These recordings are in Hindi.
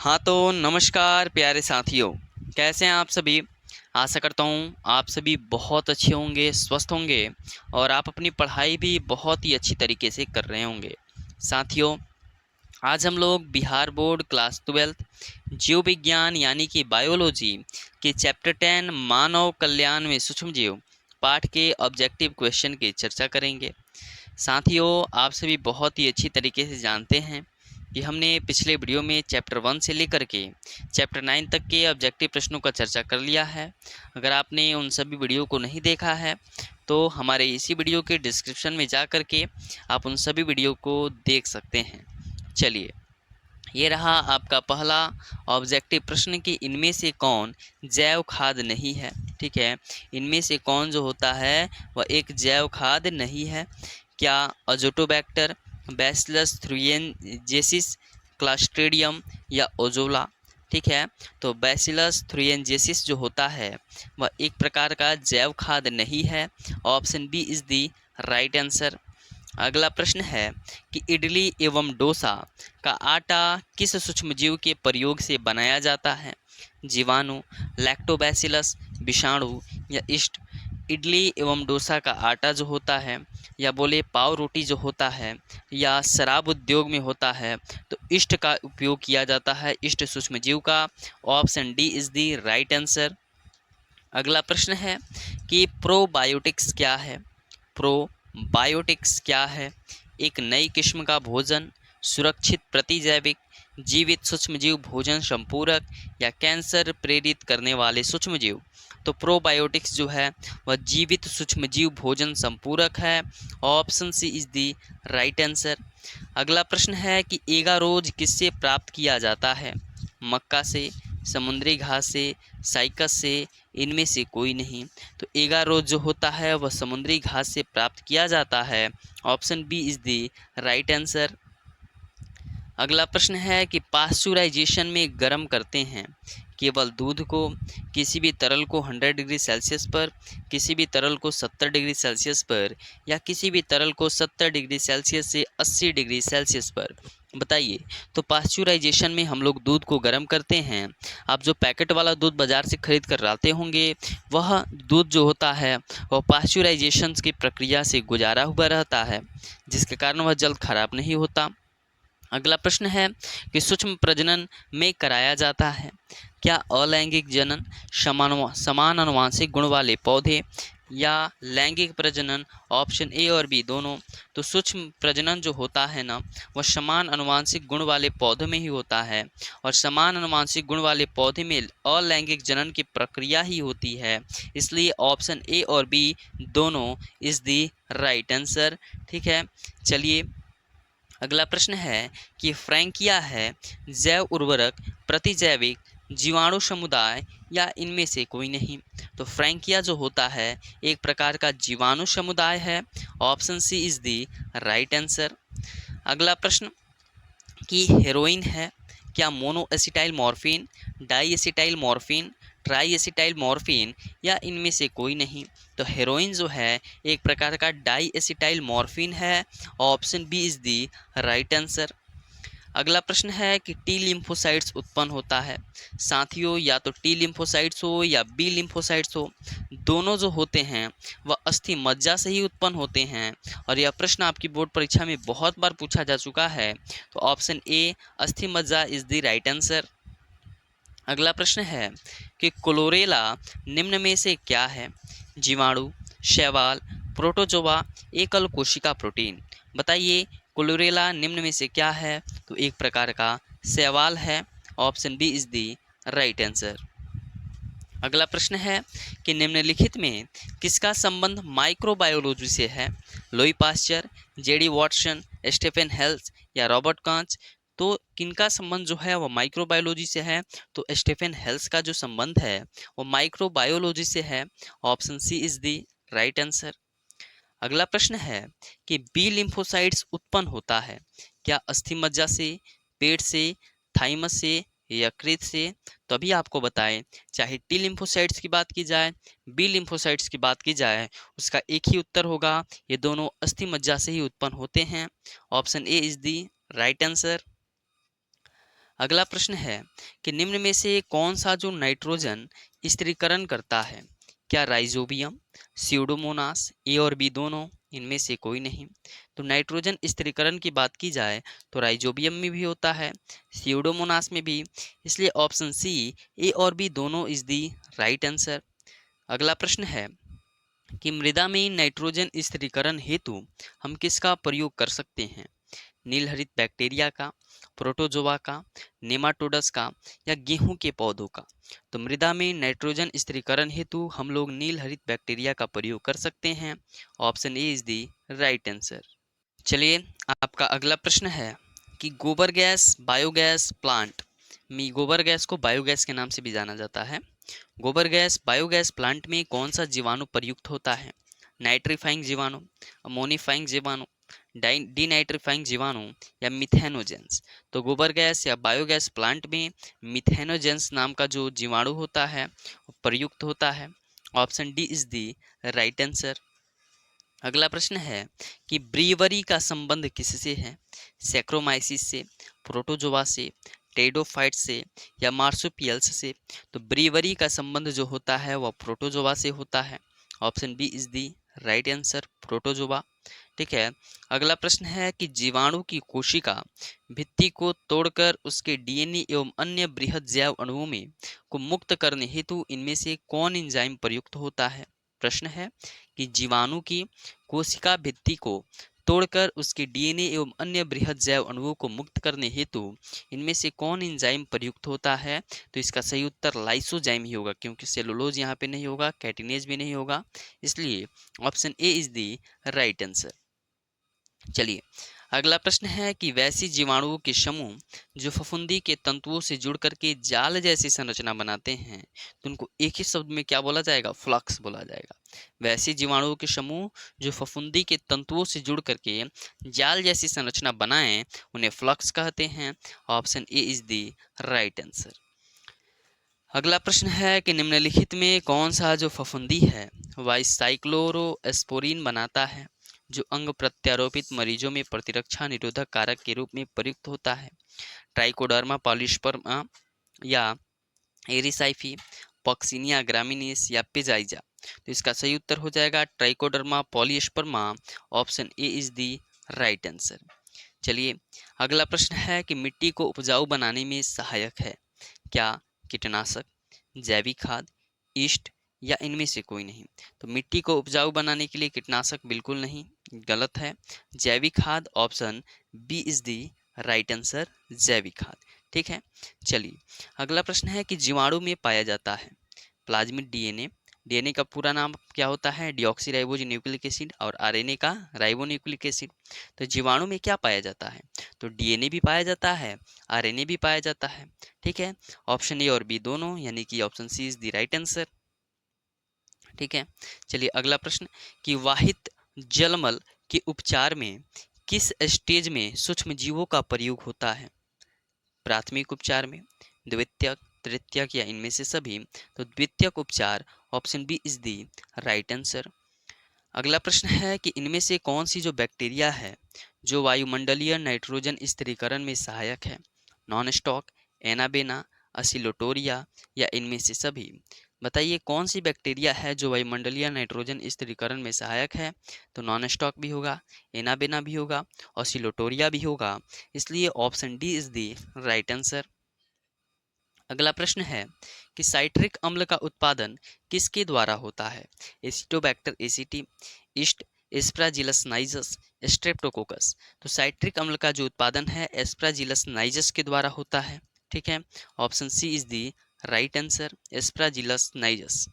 हाँ तो नमस्कार प्यारे साथियों, कैसे हैं आप सभी। आशा करता हूँ आप सभी बहुत अच्छे होंगे, स्वस्थ होंगे और आप अपनी पढ़ाई भी बहुत ही अच्छी तरीके से कर रहे होंगे। साथियों, आज हम लोग बिहार बोर्ड क्लास 12 जीव विज्ञान यानी कि बायोलॉजी के चैप्टर 10 मानव कल्याण में सूक्ष्म जीव पाठ के ऑब्जेक्टिव क्वेश्चन की चर्चा करेंगे। साथियों, आप सभी बहुत ही अच्छी तरीके से जानते हैं कि हमने पिछले वीडियो में चैप्टर 1 से लेकर के चैप्टर 9 तक के ऑब्जेक्टिव प्रश्नों का चर्चा कर लिया है। अगर आपने उन सभी वीडियो को नहीं देखा है तो हमारे इसी वीडियो के डिस्क्रिप्शन में जा कर के आप उन सभी वीडियो को देख सकते हैं। चलिए, ये रहा आपका पहला ऑब्जेक्टिव प्रश्न कि इनमें से कौन जैव खाद नहीं है। ठीक है, इनमें से कौन जो होता है वह एक जैव खाद नहीं है। क्या अजोटोबैक्टर, बैसिलस थ्रिएंजेसिस, क्लास्ट्रीडियम या ओजोला। ठीक है, तो बैसिलस थ्रिएंजेसिस जो होता है वह एक प्रकार का जैव खाद नहीं है। Option B is the right answer. अगला प्रश्न है कि इडली एवं डोसा का आटा किस सूक्ष्मजीव के प्रयोग से बनाया जाता है। जीवाणु, लैक्टोबैसिलस, विषाणु या यीस्ट। इडली एवं डोसा का आटा जो होता है या बोले पाव रोटी जो होता है या शराब उद्योग में होता है तो यीस्ट का उपयोग किया जाता है, यीस्ट सूक्ष्मजीव का। Option D is the right answer. अगला प्रश्न है कि प्रोबायोटिक्स क्या है। प्रोबायोटिक्स क्या है? एक नई किस्म का भोजन, सुरक्षित प्रतिजैविक, जीवित सूक्ष्मजीव भोजन संपूरक या कैंसर प्रेरित करने वाले सूक्ष्मजीव। तो प्रोबायोटिक्स जो है वह जीवित सूक्ष्मजीव भोजन संपूरक है। Option C is the right answer. अगला प्रश्न है कि एगारोज किससे प्राप्त किया जाता है। मक्का से, समुद्री घास से, साइकस से, इनमें से कोई नहीं। तो एगारोज जो होता है वह समुद्री घास से प्राप्त किया जाता है। Option B is the right answer. अगला प्रश्न है कि पास्चुराइजेशन में गर्म करते हैं केवल दूध को, किसी भी तरल को 100 डिग्री सेल्सियस पर, किसी भी तरल को 70 डिग्री सेल्सियस पर या किसी भी तरल को 70 डिग्री सेल्सियस से 80 डिग्री सेल्सियस पर। बताइए, तो पास्चुराइजेशन में हम लोग दूध को गर्म करते हैं। आप जो पैकेट वाला दूध बाज़ार से खरीद कर लाते होंगे वह दूध जो होता है वह पास्चुराइजेशन की प्रक्रिया से गुजारा हुआ रहता है, जिसके कारण वह जल्द खराब नहीं होता। अगला प्रश्न है कि सूक्ष्म प्रजनन में कराया जाता है क्या अलैंगिक जनन, समान आनुवंशिक गुण वाले पौधे या लैंगिक प्रजनन। ऑप्शन ए और बी दोनों। तो सूक्ष्म प्रजनन जो होता है ना वह समान आनुवंशिक गुण वाले पौधों में ही होता है और समान आनुवंशिक गुण वाले पौधे में अलैंगिक जनन की प्रक्रिया ही होती है, इसलिए ऑप्शन ए और बी दोनों इज द राइट आंसर। ठीक है, चलिए अगला प्रश्न है कि फ्रैंकिया है जैव उर्वरक, प्रतिजैविक, जीवाणु समुदाय या इनमें से कोई नहीं। तो फ्रैंकिया जो होता है एक प्रकार का जीवाणु समुदाय है। Option C is the right answer. अगला प्रश्न कि हेरोइन है क्या mono acetyl morphine, di acetyl morphine, tri acetyl morphine या इनमें से कोई नहीं। तो हेरोइन जो है एक प्रकार का डाई एसिटाइल मॉर्फिन है। Option B is the right answer. अगला प्रश्न है कि टी लिम्फोसाइट्स उत्पन्न होता है। साथियों, या तो टी लिम्फोसाइट्स हो या बी लिम्फोसाइट्स हो, दोनों जो होते हैं वह अस्थि मज्जा से ही उत्पन्न होते हैं और यह प्रश्न आपकी बोर्ड परीक्षा में बहुत बार पूछा जा चुका है। तो ऑप्शन ए अस्थि मज्जा इज द राइट आंसर। अगला प्रश्न है कि क्लोरेला निम्न में से क्या है। जीवाणु, शैवाल, प्रोटोजोआ, एकल कोशिका प्रोटीन। बताइए, क्लोरेला निम्न में से क्या है। तो एक प्रकार का शैवाल है। Option B is the right answer. अगला प्रश्न है कि निम्नलिखित में किसका संबंध माइक्रोबायोलॉजी से है। Louis Pasteur, JD Watson, Stephen Hales या रॉबर्ट कॉच। तो किनका संबंध जो है वो माइक्रोबायोलॉजी से है। तो स्टीफन हेल्स का जो संबंध है वो माइक्रोबायोलॉजी से है। Option C is the right answer. अगला प्रश्न है कि बी लिम्फोसाइट्स उत्पन्न होता है क्या अस्थि मज्जा से, पेट से, थाइमस से, यकृत से। तो अभी आपको बताएं, चाहे टी लिम्फोसाइट्स की बात की जाए, बी लिम्फोसाइट्स की बात की जाए, उसका एक ही उत्तर होगा, ये दोनों अस्थि मज्जा से ही उत्पन्न होते हैं। Option A is the right answer. अगला प्रश्न है कि निम्न में से कौन सा जो नाइट्रोजन स्थिरीकरण करता है? क्या राइजोबियम, स्यूडोमोनास, ए और बी दोनों, इनमें से कोई नहीं। तो नाइट्रोजन स्थिरीकरण की बात की जाए तो राइजोबियम में भी होता है, स्यूडोमोनास में भी, इसलिए ऑप्शन सी ए और बी दोनों इज दी राइट आंसर। अगला प्रश्न है कि मृदा में नाइट्रोजन स्थिरीकरण हेतु हम किसका प्रयोग कर सकते हैं? नीलहरित बैक्टीरिया का, प्रोटोजोआ का, नेमाटोडस का या गेहूं के पौधों का? तो मृदा में नाइट्रोजन स्थिरीकरण हेतु हम लोग नीलहरित बैक्टीरिया का प्रयोग कर सकते हैं। Option A is the right answer. चलिए, आपका अगला प्रश्न है कि गोबर गैस बायोगैस प्लांट में, गोबर गैस को बायोगैस के नाम से भी जाना जाता है, गोबर गैस बायोगैस प्लांट में कौन सा जीवाणु प्रयुक्त होता है? नाइट्रीफाइंग जीवाणु, अमोनिफाइंग जीवाणु, डीनाइट्रीफाइंग जीवाणु या मिथेनोजेंस? तो गोबर गैस या बायोगैस प्लांट में मिथेनोजेंस नाम का जो जीवाणु होता है वो प्रयुक्त होता है। Option D is the right answer. अगला प्रश्न है कि ब्रीवरी का संबंध किससे है? सैक्रोमाइसिस से, प्रोटोजोआ से, टेडोफाइट से या मार्सुपियल्स से? तो ब्रीवरी का संबंध जो होता है वह प्रोटोजोआ से होता है। Option B is the right answer, protozoa. ठीक है। अगला प्रश्न है कि जीवाणु की कोशिका भित्ति को तोड़कर उसके डीएनए एवं अन्य बृहद जैव अणुओं में को मुक्त करने हेतु इनमें से कौन एंजाइम प्रयुक्त होता है? प्रश्न है कि जीवाणु की कोशिका भित्ति को तोड़कर उसके डीएनए एवं अन्य बृहद जैव अणुओं को मुक्त करने हेतु इनमें से कौन एंजाइम प्रयुक्त होता है? तो इसका सही उत्तर लाइसोजाइम ही होगा, क्योंकि सेलुलोज यहाँ पे नहीं होगा, कैटिनेज भी नहीं होगा, इसलिए option A is the right answer. चलिए, अगला प्रश्न है कि वैसी जीवाणुओं के समूह जो फफूंदी के तंतुओं से जुड़ करके जाल जैसी संरचना बनाते हैं, तो उनको एक ही शब्द में क्या बोला जाएगा? फ्लक्स बोला जाएगा। वैसी जीवाणुओं के समूह जो फफूंदी के तंतुओं से जुड़ करके जाल जैसी संरचना बनाएं, उन्हें फ्लक्स कहते हैं। Option A is the right answer. अगला प्रश्न है कि निम्नलिखित में कौन सा जो फफूंदी है वह साइक्लोरोस्पोरिन बनाता है, जो अंग प्रत्यारोपित मरीजों में प्रतिरक्षा निरोधक कारक के रूप में प्रयुक्त होता है? ट्राइकोडर्मा पॉलिस्पर्मा या एरिसाइफी, पॉक्सिनिया ग्रामिनीस या पिजाइजा? तो इसका सही उत्तर हो जाएगा Trichoderma polysperma. Option A is the right answer. चलिए, अगला प्रश्न है कि मिट्टी को उपजाऊ बनाने में सहायक है क्या? कीटनाशक, जैविक खाद, ईस्ट या इनमें से कोई नहीं? तो मिट्टी को उपजाऊ बनाने के लिए कीटनाशक बिल्कुल नहीं, गलत है। जैविक खाद, option B is the right answer, जैविक खाद। ठीक है। चलिए, अगला प्रश्न है कि जीवाणु में पाया जाता है प्लाज्मिड डीएनए, डीएनए का पूरा नाम क्या होता है? डीऑक्सीराइबोज न्यूक्लिक एसिड, और आरएनए का राइबोन्यूक्लिक एसिड। तो जीवाणु में क्या पाया जाता है? तो डीएनए भी पाया जाता है, आरएनए भी पाया जाता है। ठीक है। ऑप्शन ए और बी दोनों, यानी कि option C is the right answer. ठीक है। चलिए, अगला प्रश्न कि वाहित जलमल के उपचार में किस स्टेज में सूक्ष्म जीवों का प्रयोग होता है? प्राथमिक उपचार में, द्वितीयक, तृतीयक या इनमें से सभी? तो द्वितीयक उपचार, option B is the right answer. अगला प्रश्न है कि इनमें से कौन सी जो बैक्टीरिया है जो वायुमंडलीय नाइट्रोजन स्थिरीकरण में सहायक है? नॉन स्टॉक, एनाबेना, असिलोटोरिया या इनमें से सभी? बताइए, कौन सी बैक्टीरिया है जो वायुमंडलीय नाइट्रोजन स्थिरीकरण में सहायक है? तो नॉन स्टॉक भी होगा, एनाबेना भी होगा, ऑसिलोटोरिया भी होगा, इसलिए option D is the right answer. अगला प्रश्न है कि साइट्रिक अम्ल का उत्पादन किसके द्वारा होता है? Acetobacter एसिटी, east, एस्प्राजिलस नाइजस, Streptococcus? तो साइट्रिक अम्ल का जो उत्पादन है एस्प्राजिलस नाइजस के द्वारा होता है। ठीक है। Option C is the right answer, Aspergillus नाइजस।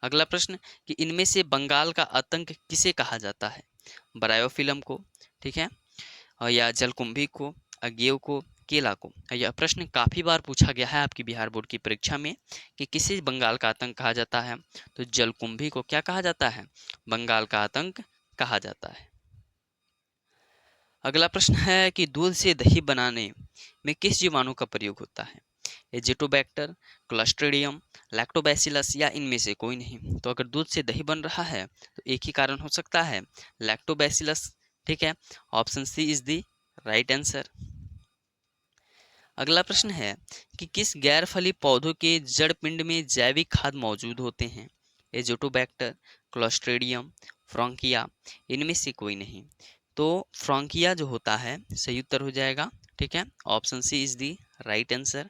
अगला प्रश्न कि इनमें से बंगाल का आतंक किसे कहा जाता है? ब्रायोफिलम को, ठीक है, और या जलकुंभी को, अगेव को, केला को? यह प्रश्न काफ़ी बार पूछा गया है आपकी बिहार बोर्ड की परीक्षा में कि किसे बंगाल का आतंक कहा जाता है? तो जलकुंभी को क्या कहा जाता है? बंगाल का आतंक कहा जाता है। अगला प्रश्न है कि दूध से दही बनाने में किस जीवाणु का प्रयोग होता है? एजिटोबैक्टर, क्लस्ट्रिडियम, लैक्टोबैसिलस या इनमें से कोई नहीं? तो अगर दूध से दही बन रहा है तो एक ही कारण हो सकता है, लैक्टोबैसिलस। ठीक है। Option C is the right answer. अगला प्रश्न है कि किस गैर फली पौधों के जड़ पिंड में जैविक खाद मौजूद होते हैं? एजोटोबैक्टर, क्लोस्ट्रीडियम, फ्रॉन्किया, इनमें से कोई नहीं। तो फ्रॉन्किया जो होता है सही उत्तर हो जाएगा। ठीक है, option C is the right answer.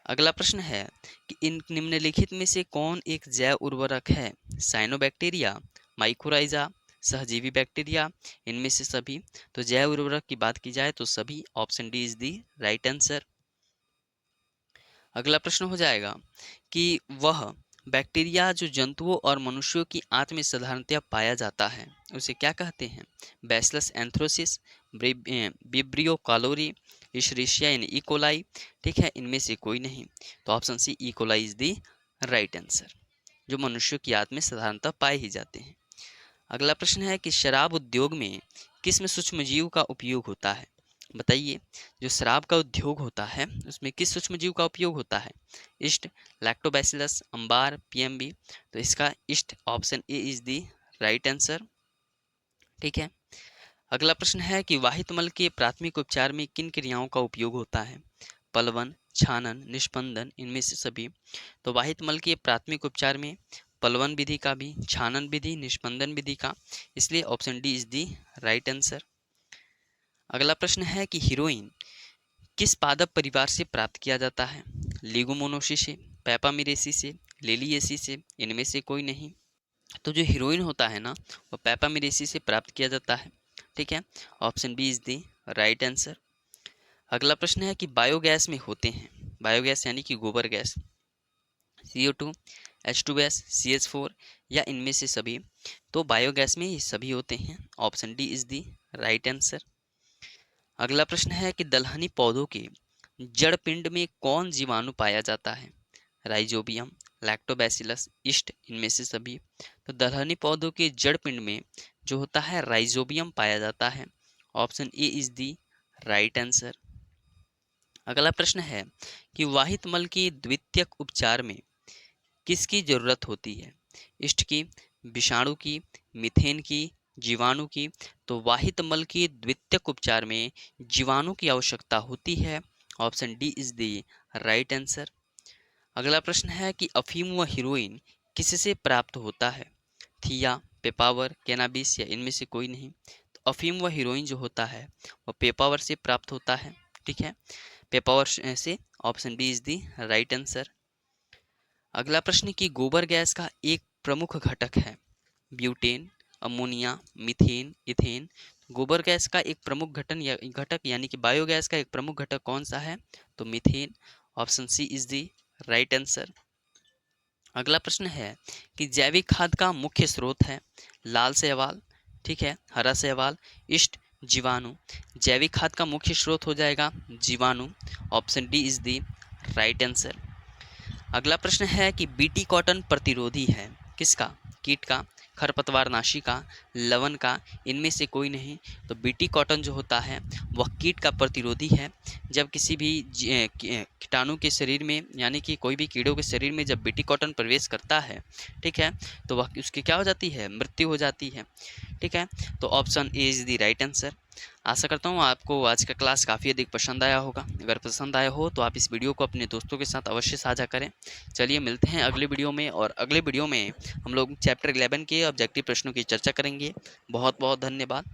अगला प्रश्न है कि इन निम्नलिखित में से कौन एक जैव उर्वरक है? साइनोबैक्टीरिया, माइकोराइजा, सहजीवी बैक्टीरिया, इनमें से सभी। तो जैव उर्वरक की बात की जाए तो सभी, option D is the right answer. अगला प्रश्न हो जाएगा कि वह बैक्टीरिया जो जंतुओं और मनुष्यों की आंत में साधारणतया पाया जाता है उसे क्या कहते हैं? Bacillus anthracis, vibrio cholerae, Escherichia यानी इकोलाई। ठीक है, इनमें से कोई नहीं। तो option C E coli is the right answer, जो मनुष्यों की आंत में साधारणतः पाए ही जाते हैं। अगला प्रश्न है कि शराब उद्योग में किसमें सूक्ष्मजीव का उपयोग होता है? बताइए, जो शराब का उद्योग होता है उसमें किस सूक्ष्मजीव का उपयोग होता है? ईस्ट, लैक्टोबैसिलस, अंबार, पीएमबी। तो इसका east, option A is the right answer. ठीक है, अगला प्रश्न है कि वाहित मल के प्राथमिक उपचार में किन क्रियाओं का उपयोग होता है? पलवन, छानन, निष्पंदन, इनमें से सभी। तो वाहित मल के प्राथमिक उपचार में पलवन विधि का भी, छानन विधि, निष्पंदन विधि का, इसलिए option D is the right answer. अगला प्रश्न है कि हीरोइन किस पादप परिवार से प्राप्त किया जाता है? लिगुमोनोसी से, पेपामिरेसी से, लिलिएसी से, इनमें से कोई नहीं। तो जो हीरोइन होता है ना वो पेपामिरेसी से प्राप्त किया जाता है। ठीक है, option B is the right answer. अगला प्रश्न है कि बायोगैस में होते हैं, बायोगैस यानी कि गोबर गैस, CO2, H2S, CH4 या इनमें से सभी। तो बायोगैस में ये सभी होते हैं, option D is the right answer. अगला प्रश्न है कि दलहनी पौधों के जड़ पिंड में कौन जीवाणु पाया जाता है? राइजोबियम, लैक्टोबैसिलस, ईस्ट, इनमें से सभी। तो दलहनी पौधों के जड़ पिंड में जो होता है राइजोबियम पाया जाता है, option A is the right answer. अगला प्रश्न है कि वाहित मल के द्वितीयक उपचार में किसकी जरूरत होती है? ईस्ट की, विषाणु की, मीथेन की, जीवाणु की। तो वाहित मल के द्वितीयक उपचार में जीवाणु की आवश्यकता होती है, option D is the right answer. अगला प्रश्न है कि अफीम व हीरोइन किससे प्राप्त होता है? थिया, पेपावर, कैनाबिस या इनमें से कोई नहीं। तो अफीम व हीरोइन जो होता है वह पेपावर से प्राप्त होता है। ठीक है, पेपावर से, option B is the right answer. अगला प्रश्न कि गोबर गैस का एक प्रमुख घटक है ब्यूटेन, अमोनिया, मीथेन, इथेन। गोबर गैस का एक प्रमुख घटक यानी कि बायोगैस का एक प्रमुख घटक कौन सा है? तो methane, option C is the right answer. अगला प्रश्न है कि जैविक खाद का मुख्य स्रोत है लाल शैवाल, ठीक है, हरा शैवाल, ईस्ट, जीवाणु। जैविक खाद का मुख्य स्रोत हो जाएगा जीवाणु, option D is the right answer. अगला प्रश्न है कि बीटी कॉटन प्रतिरोधी है किसका? कीट का, खरपतवारनाशी का, लवण का, इनमें से कोई नहीं। तो बीटी कॉटन जो होता है वह कीट का प्रतिरोधी है। जब किसी भी कीटाणु के शरीर में यानी कि कोई भी कीड़ों के शरीर में जब बीटी कॉटन प्रवेश करता है, ठीक है, तो वह उसकी क्या हो जाती है? मृत्यु हो जाती है। ठीक है, तो option A is the right answer. आशा करता हूँ आपको आज का क्लास काफ़ी अधिक पसंद आया होगा। अगर पसंद आया हो तो आप इस वीडियो को अपने दोस्तों के साथ अवश्य साझा करें। चलिए मिलते हैं अगले वीडियो में, और अगले वीडियो में हम लोग चैप्टर 11 के ऑब्जेक्टिव प्रश्नों की चर्चा करेंगे। बहुत बहुत धन्यवाद।